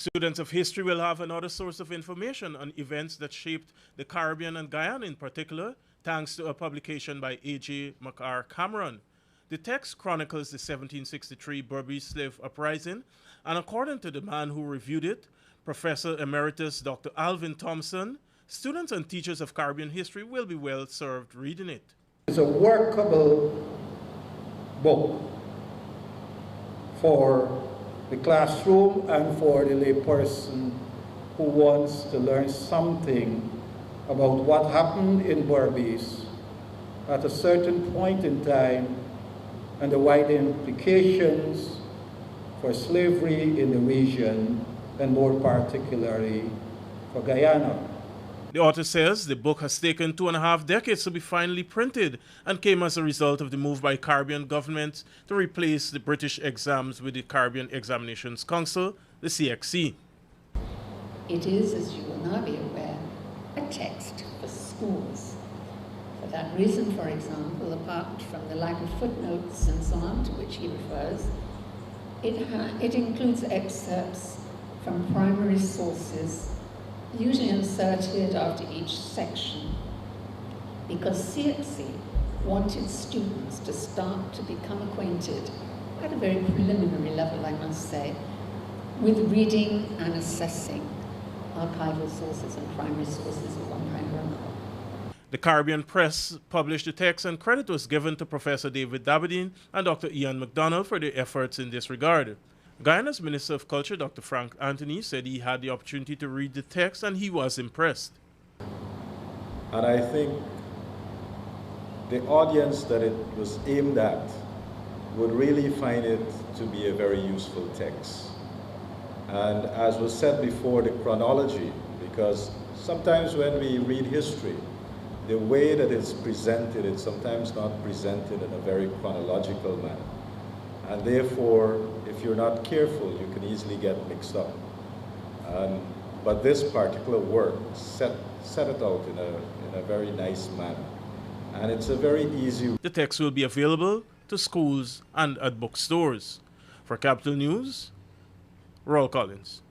Students of history will have another source of information on events that shaped the Caribbean and Guyana in particular, thanks to a publication by A.J. McR. Cameron. The text chronicles the 1763 Berbice Uprising, and according to the man who reviewed it, Professor Emeritus Dr. Alvin Thompson, students and teachers of Caribbean history will be well served reading it. It's a workable book for the classroom and for the lay person who wants to learn something about what happened in Berbice at a certain point in time and the wider implications for slavery in the region and more particularly for Guyana. The author says the book has taken 2.5 decades to be finally printed and came as a result of the move by Caribbean governments to replace the British exams with the Caribbean Examinations Council, the CXC. It is, as you will now be aware, a text for schools. For that reason, for example, apart from the lack of footnotes and so on to which he refers, it includes excerpts from primary sources, usually inserted after each section, because CXC wanted students to start to become acquainted, at a very preliminary level, I must say, with reading and assessing archival sources and primary sources of one kind or another. The Caribbean Press published the text, and credit was given to Professor David Dabadine and Dr. Ian McDonald for their efforts in this regard. Guyana's Minister of Culture, Dr. Frank Anthony, said he had the opportunity to read the text and he was impressed. And I think the audience that it was aimed at would really find it to be a very useful text. And as was said before, the chronology, because sometimes when we read history, the way that it's presented, it's sometimes not presented in a very chronological manner. And therefore, if you're not careful, you can easily get mixed up. But this particular work set it out in a very nice manner. And it's a very easy... The text will be available to schools and at bookstores. For Capital News, Roll Collins.